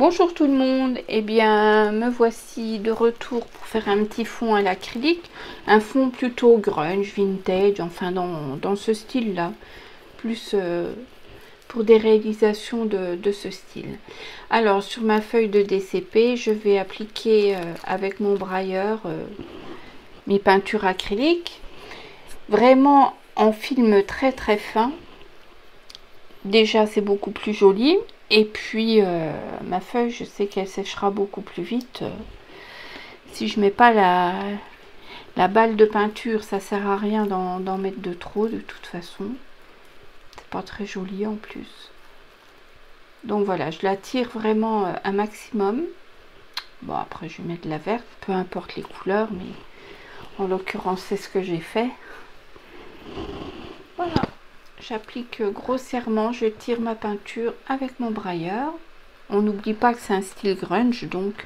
Bonjour tout le monde, eh bien me voici de retour pour faire un petit fond à l'acrylique, un fond plutôt grunge, vintage, enfin dans ce style là, plus pour des réalisations de ce style. Alors sur ma feuille de DCP, je vais appliquer avec mon brailleur mes peintures acryliques, vraiment en film très fin. Déjà c'est beaucoup plus joli. Et puis ma feuille, je sais qu'elle séchera beaucoup plus vite. Si je mets pas la balle de peinture, ça sert à rien d'en mettre de trop de toute façon. C'est pas très joli en plus. Donc voilà, je la tire vraiment un maximum. Bon après je vais mettre de la verte, peu importe les couleurs, mais en l'occurrence c'est ce que j'ai fait. Voilà. J'applique grossièrement, je tire ma peinture avec mon brailleur. On n'oublie pas que c'est un style grunge, donc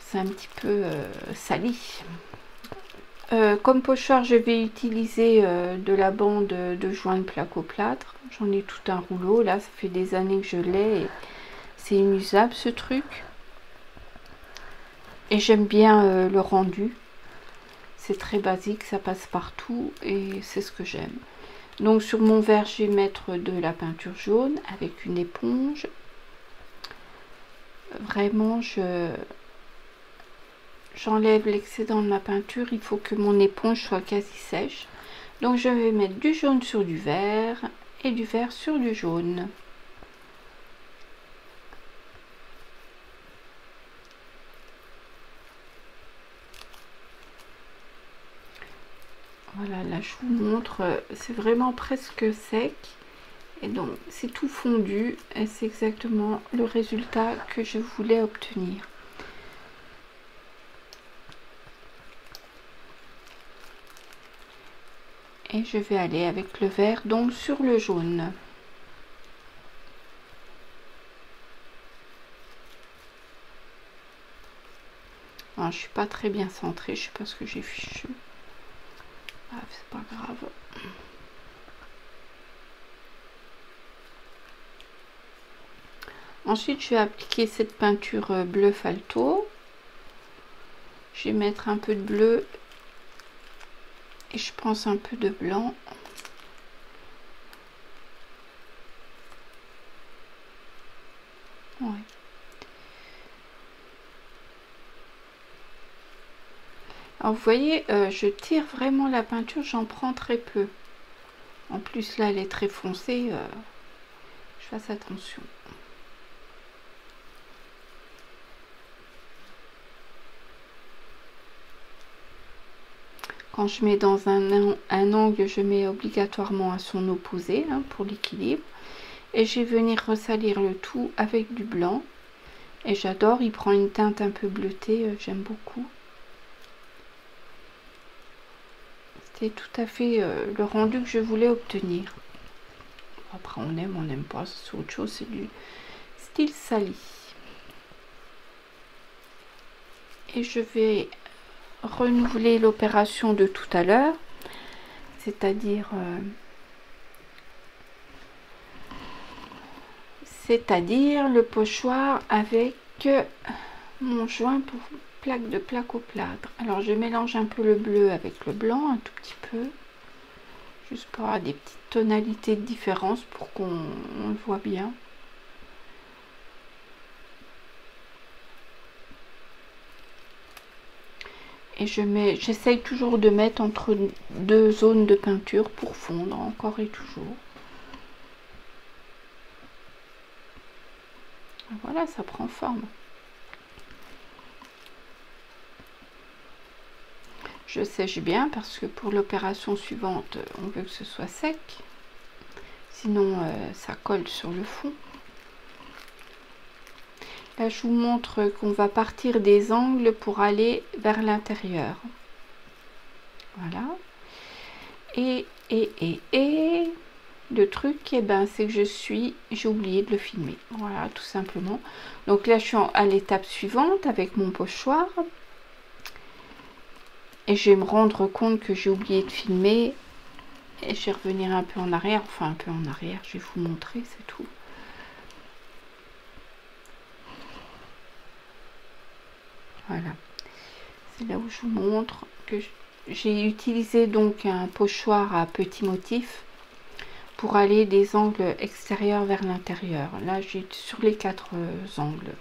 c'est un petit peu sali. Comme pochoir, je vais utiliser de la bande de joint de plaque-au-plâtre. J'en ai tout un rouleau, là ça fait des années que je l'ai. C'est inusable ce truc. Et j'aime bien le rendu. C'est très basique, ça passe partout et c'est ce que j'aime. Donc sur mon verre, je vais mettre de la peinture jaune avec une éponge. Vraiment, j'enlève l'excédent de ma peinture. Il faut que mon éponge soit quasi sèche. Donc je vais mettre du jaune sur du vert et du vert sur du jaune. Voilà, là je vous montre, c'est vraiment presque sec. Et donc c'est tout fondu et c'est exactement le résultat que je voulais obtenir. Et je vais aller avec le vert donc sur le jaune. Alors, je suis pas très bien centrée, je sais pas ce que j'ai fichu. Ah, c'est pas grave. Ensuite, je vais appliquer cette peinture bleu Falto. Je vais mettre un peu de bleu et je pense un peu de blanc. Ouais. Alors, vous voyez, je tire vraiment la peinture, j'en prends très peu. En plus, là, elle est très foncée. Je fasse attention. Quand je mets dans un angle, je mets obligatoirement à son opposé hein, pour l'équilibre. Et je vais venir ressalir le tout avec du blanc. Et j'adore, il prend une teinte un peu bleutée, j'aime beaucoup. C'était tout à fait le rendu que je voulais obtenir. Après on n'aime pas, c'est autre chose, c'est du style sali. Et je vais renouveler l'opération de tout à l'heure, c'est-à-dire le pochoir avec mon joint pour plaque-au-plâtre. Alors je mélange un peu le bleu avec le blanc, un tout petit peu, juste pour avoir des petites tonalités de différence pour qu'on le voit bien. Et j'essaye toujours de mettre entre deux zones de peinture pour fondre encore et toujours. Voilà, ça prend forme. Je sèche bien parce que pour l'opération suivante, on veut que ce soit sec. Sinon, ça colle sur le fond. Là, je vous montre qu'on va partir des angles pour aller vers l'intérieur. Voilà. Et le truc, eh ben, c'est que j'ai oublié de le filmer. Voilà, tout simplement. Donc là, je suis à l'étape suivante avec mon pochoir. Et je vais me rendre compte que j'ai oublié de filmer. Et je vais revenir un peu en arrière. Enfin, un peu en arrière, je vais vous montrer, c'est tout. Voilà, c'est là où je vous montre que j'ai utilisé donc un pochoir à petits motifs pour aller des angles extérieurs vers l'intérieur. Là, j'ai sur les 4 angles.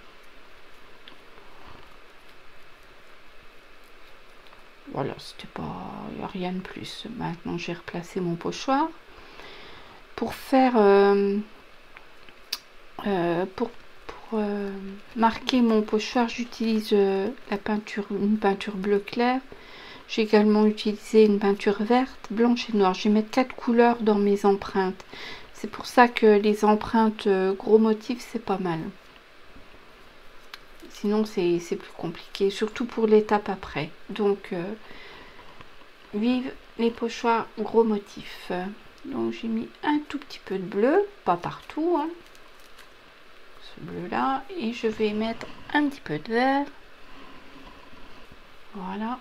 Voilà, c'était pas, il n'y a rien de plus. Maintenant, j'ai replacé mon pochoir pour faire marquer mon pochoir. J'utilise une peinture bleu clair. J'ai également utilisé une peinture verte, blanche et noire. Je vais mettre 4 couleurs dans mes empreintes. C'est pour ça que les empreintes gros motifs, c'est pas mal. Sinon, c'est plus compliqué, surtout pour l'étape après. Donc, vive les pochoirs gros motifs. Donc, j'ai mis un tout petit peu de bleu, pas partout, hein, ce bleu là, et je vais mettre un petit peu de vert. Voilà.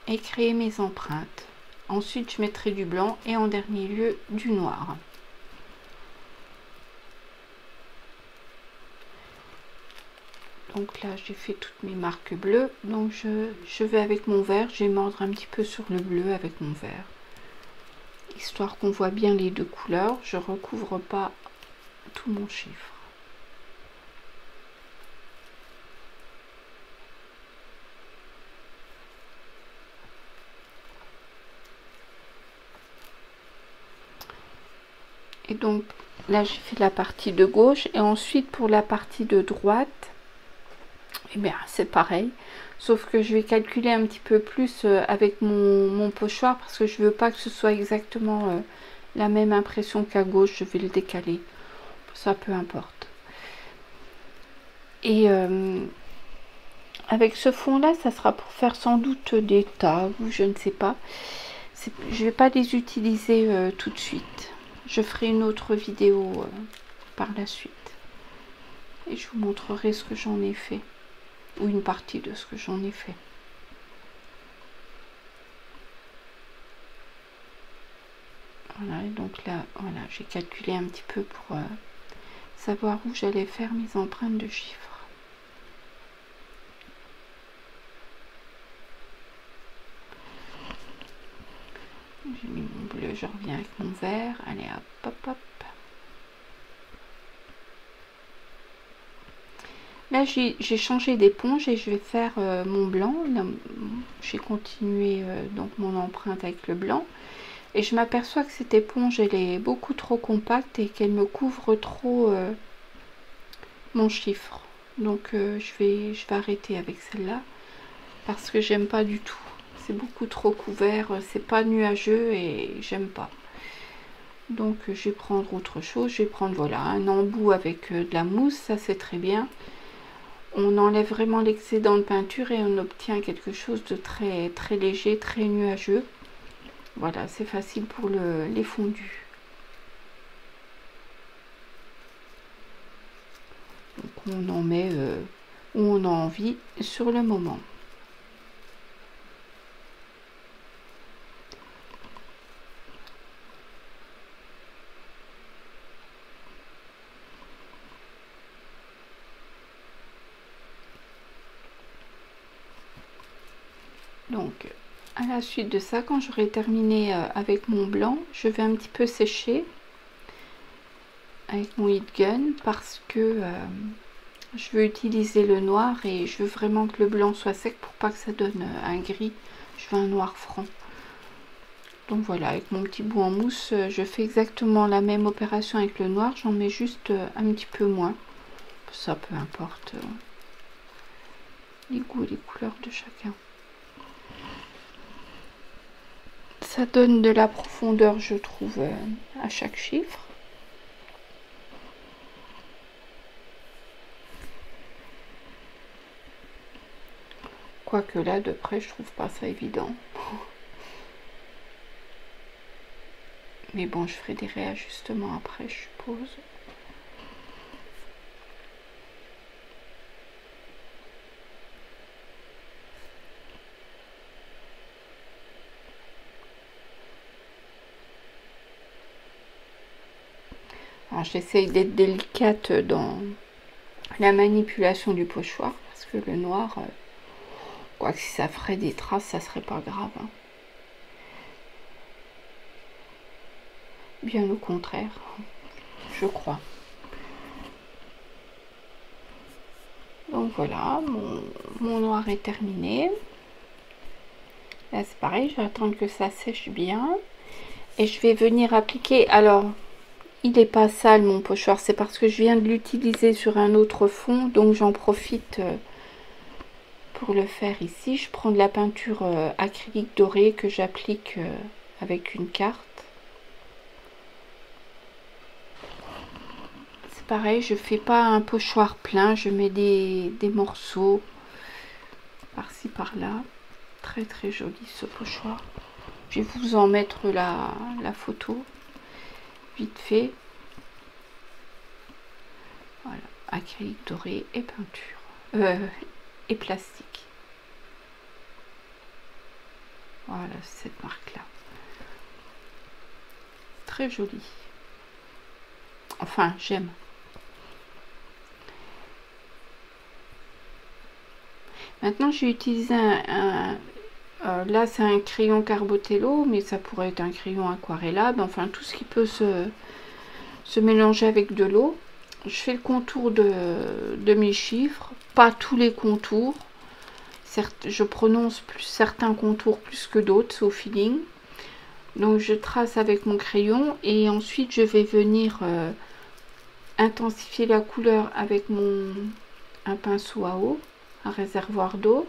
Et créer mes empreintes. Ensuite, je mettrai du blanc et en dernier lieu du noir. Donc là, j'ai fait toutes mes marques bleues. Donc je vais avec mon vert. Je vais mordre un petit peu sur le bleu avec mon vert, histoire qu'on voit bien les deux couleurs. Je recouvre pas tout mon chiffre. Et donc là, j'ai fait la partie de gauche et ensuite pour la partie de droite, et bien c'est pareil, sauf que je vais calculer un petit peu plus avec mon pochoir parce que je veux pas que ce soit exactement la même impression qu'à gauche. Je vais le décaler, ça peu importe. Et avec ce fond là, ça sera pour faire sans doute des tas ou je ne sais pas. Je vais pas les utiliser tout de suite. Je ferai une autre vidéo par la suite et je vous montrerai ce que j'en ai fait, ou une partie de ce que j'en ai fait. Voilà, et donc là, voilà, j'ai calculé un petit peu pour savoir où j'allais faire mes empreintes de chiffres. J'ai mis mon bleu, je reviens avec mon vert. Allez, hop, hop, hop. Là, j'ai changé d'éponge et je vais faire mon blanc. J'ai continué donc mon empreinte avec le blanc. Et je m'aperçois que cette éponge, elle est beaucoup trop compacte et qu'elle me couvre trop mon chiffre. Donc, je vais arrêter avec celle-là parce que j'aime pas du tout. C'est beaucoup trop couvert, c'est pas nuageux et j'aime pas. Donc je vais prendre autre chose. Je vais prendre voilà un embout avec de la mousse, ça c'est très bien. On enlève vraiment l'excédent de peinture et on obtient quelque chose de très très léger, très nuageux. Voilà, c'est facile pour les fondus. Donc on en met où on a envie sur le moment. Donc à la suite de ça, quand j'aurai terminé avec mon blanc, je vais un petit peu sécher avec mon heat gun parce que je veux utiliser le noir et je veux vraiment que le blanc soit sec pour pas que ça donne un gris. Je veux un noir franc. Donc voilà, avec mon petit bout en mousse, je fais exactement la même opération avec le noir, j'en mets juste un petit peu moins. Ça peu importe les goûts et les couleurs de chacun. Ça donne de la profondeur, je trouve, à chaque chiffre. Quoique là, de près, je trouve pas ça évident. Mais bon, je ferai des réajustements après, je suppose. Alors, j'essaye d'être délicate dans la manipulation du pochoir, parce parce que le noir, quoique si ça ferait des traces, ça serait pas grave, hein. Bien au contraire, je crois. Donc voilà, mon noir est terminé. Là c'est pareil, je vais attendre que ça sèche bien. Et je vais venir appliquer, alors il n'est pas sale mon pochoir, c'est parce que je viens de l'utiliser sur un autre fond, donc j'en profite pour le faire ici. Je prends de la peinture acrylique dorée que j'applique avec une carte. C'est pareil, je fais pas un pochoir plein, je mets des morceaux par-ci par-là. Très très joli ce pochoir. Je vais vous en mettre la photo vite fait. Voilà, acrylique doré et peinture et plastique. Voilà, cette marque là, très jolie. Enfin, j'aime. Maintenant, j'ai utilisé là, c'est un crayon Carbotello, mais ça pourrait être un crayon aquarellable. Enfin, tout ce qui peut se mélanger avec de l'eau. Je fais le contour de mes chiffres, pas tous les contours. Certes, je prononce certains contours plus que d'autres, c'est au feeling. Donc, je trace avec mon crayon et ensuite, je vais venir intensifier la couleur avec un pinceau à eau, un réservoir d'eau.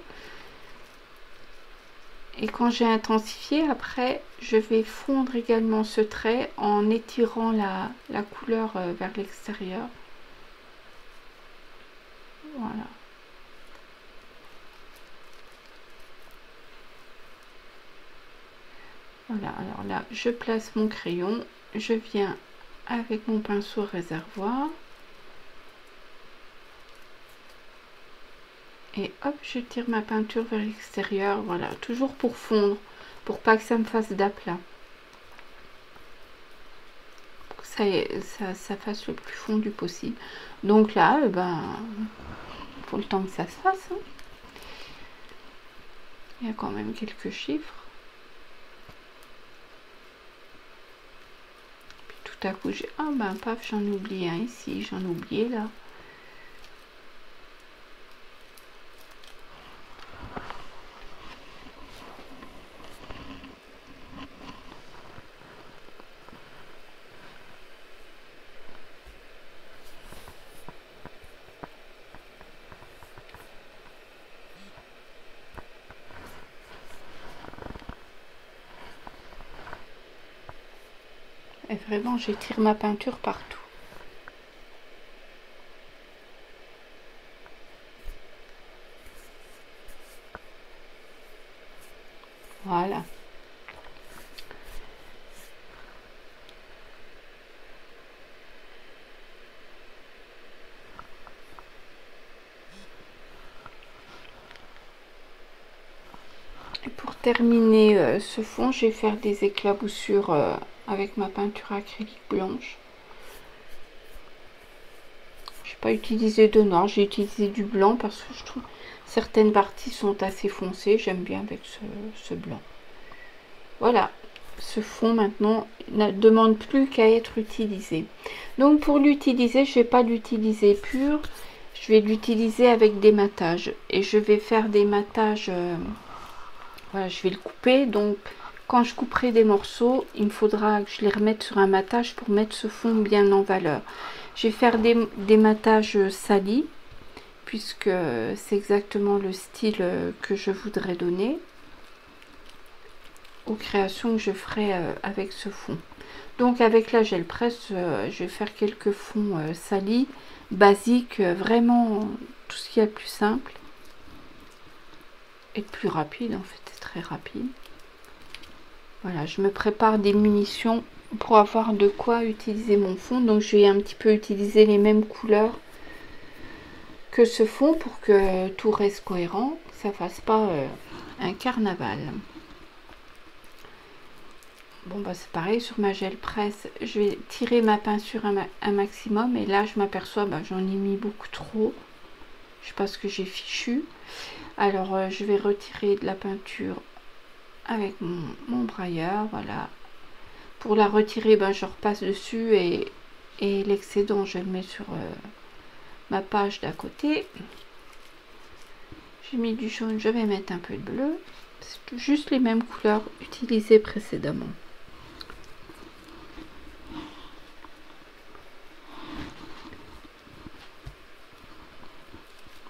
Et quand j'ai intensifié, après, je vais fondre également ce trait en étirant la couleur vers l'extérieur. Voilà. Voilà, alors là, je place mon crayon, je viens avec mon pinceau réservoir. Et hop, je tire ma peinture vers l'extérieur. Voilà, toujours pour fondre, pour pas que ça me fasse d'aplat. Pour que ça fasse le plus fondu possible. Donc là, faut le temps que ça se fasse, hein. Il y a quand même quelques chiffres. Puis tout à coup, j'ai... Ah paf, j'en ai oublié un ici, j'en ai oublié là. Et vraiment, j'étire ma peinture partout. Voilà. Et pour terminer ce fond, je vais faire des éclaboussures avec ma peinture acrylique blanche. Je n'ai pas utilisé de noir, j'ai utilisé du blanc parce que je trouve certaines parties sont assez foncées. J'aime bien avec ce blanc. Voilà, ce fond maintenant ne demande plus qu'à être utilisé. Donc pour l'utiliser, je ne vais pas l'utiliser pur, je vais l'utiliser avec des matages. Et je vais faire des matages, voilà, je vais le couper. Donc quand je couperai des morceaux, il me faudra que je les remette sur un matage pour mettre ce fond bien en valeur. Je vais faire des matages salis, puisque c'est exactement le style que je voudrais donner aux créations que je ferai avec ce fond. Donc avec la gel presse, je vais faire quelques fonds salis, basiques, vraiment tout ce qu'il y a de plus simple et de plus rapide. En fait, c'est très rapide. Voilà, je me prépare des munitions pour avoir de quoi utiliser mon fond. Donc je vais un petit peu utiliser les mêmes couleurs que ce fond pour que tout reste cohérent, que ça fasse pas un carnaval. Bon c'est pareil sur ma gel presse, je vais tirer ma peinture un maximum et là je m'aperçois j'en ai mis beaucoup trop. je sais pas ce que j'ai fichu. Alors je vais retirer de la peinture avec mon brailleur, voilà. Pour la retirer, ben, je repasse dessus et l'excédent je le mets sur ma page d'à côté. J'ai mis du jaune, je vais mettre un peu de bleu. C'est juste les mêmes couleurs utilisées précédemment.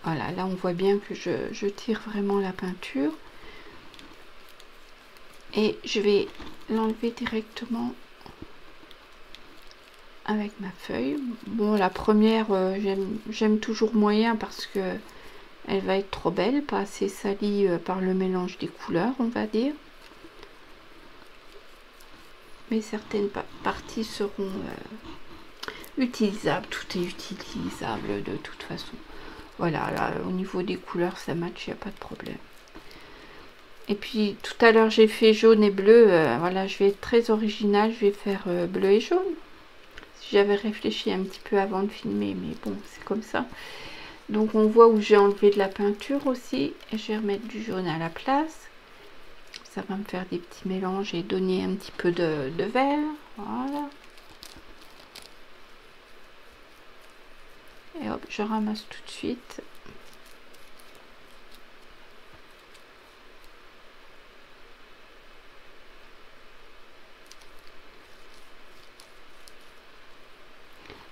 Voilà, là on voit bien que je tire vraiment la peinture. Et je vais l'enlever directement avec ma feuille. Bon, la première, j'aime toujours moyen parce que elle va être trop belle, pas assez salie par le mélange des couleurs, on va dire. Mais certaines parties seront utilisables. Tout est utilisable de toute façon. Voilà, là, au niveau des couleurs, ça match, il n'y a pas de problème. Et puis, tout à l'heure, j'ai fait jaune et bleu. Voilà, je vais être très originale. Je vais faire bleu et jaune. J'avais réfléchi un petit peu avant de filmer, mais bon, c'est comme ça. Donc, on voit où j'ai enlevé de la peinture aussi. Et je vais remettre du jaune à la place. Ça va me faire des petits mélanges et donner un petit peu de vert. Voilà. Et hop, je ramasse tout de suite.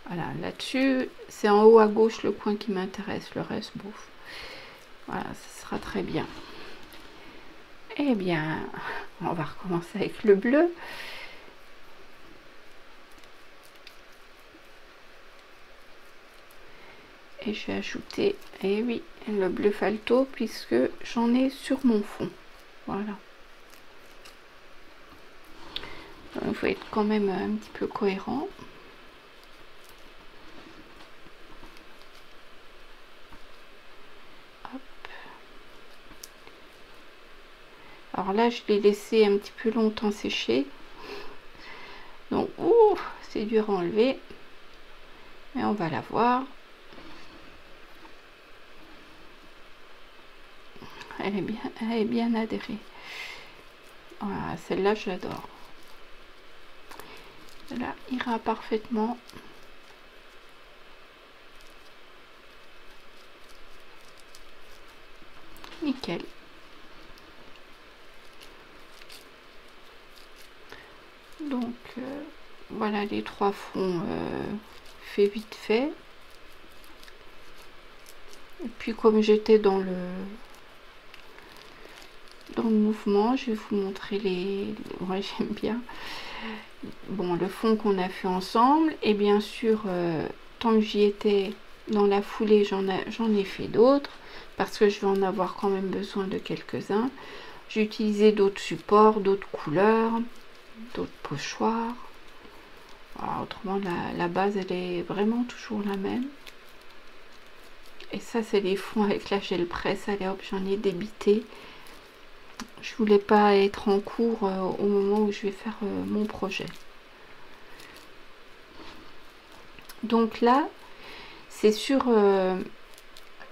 Voilà, là-dessus, c'est en haut à gauche le coin qui m'intéresse. Le reste, bouffe. Voilà, ça sera très bien. Eh bien, on va recommencer avec le bleu. Et je vais ajouter, eh oui, le bleu falto puisque j'en ai sur mon fond. Voilà. Il faut être quand même un petit peu cohérent. Hop. Alors là, je l'ai laissé un petit peu longtemps sécher. Donc, c'est dur à enlever. Mais on va la voir. Elle est bien adhérée. Voilà, celle-là, je l'adore. Celle-là ira parfaitement. Nickel. Donc, voilà les trois fonds fait vite fait. Et puis, comme j'étais dans le mouvement, je vais vous montrer ouais, j'aime bien. Bon, le fond qu'on a fait ensemble. Et bien sûr, tant que j'y étais dans la foulée, j'en ai fait d'autres. Parce que je vais en avoir quand même besoin de quelques-uns. J'ai utilisé d'autres supports, d'autres couleurs, d'autres pochoirs. Voilà, autrement, la base, elle est vraiment toujours la même. Et ça, c'est les fonds avec la gel presse. Allez hop, j'en ai débité. Je voulais pas être en cours au moment où je vais faire mon projet. Donc là, c'est sur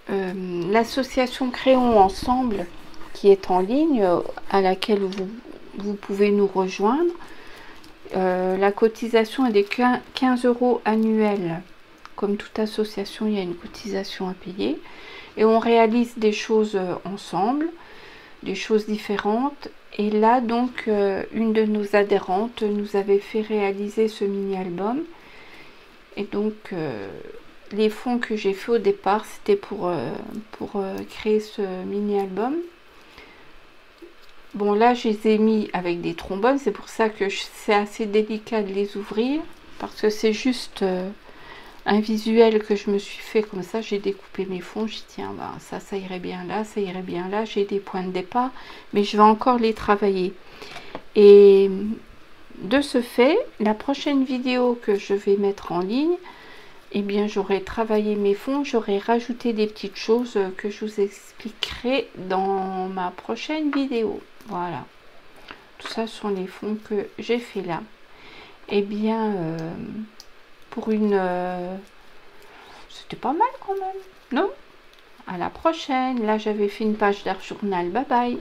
l'association Créons Ensemble qui est en ligne, à laquelle vous pouvez nous rejoindre. La cotisation est des 15 € annuels. Comme toute association, il y a une cotisation à payer. Et on réalise des choses ensemble, des choses différentes. Et là, donc, une de nos adhérentes nous avait fait réaliser ce mini-album. Et donc, les fonds que j'ai fait au départ, c'était pour créer ce mini-album. Bon, là, je les ai mis avec des trombones. C'est pour ça que c'est assez délicat de les ouvrir. Parce que c'est juste un visuel que je me suis fait comme ça. J'ai découpé mes fonds. Je dis, tiens, ben, ça irait bien là, ça irait bien là. J'ai des points de départ. Mais je vais encore les travailler. Et de ce fait, la prochaine vidéo que je vais mettre en ligne, eh bien, j'aurai travaillé mes fonds, j'aurai rajouté des petites choses que je vous expliquerai dans ma prochaine vidéo. Voilà. Tout ça sont les fonds que j'ai fait là. Eh bien, pour une... c'était pas mal quand même, non? à la prochaine. Là, j'avais fait une page d'art journal. Bye bye.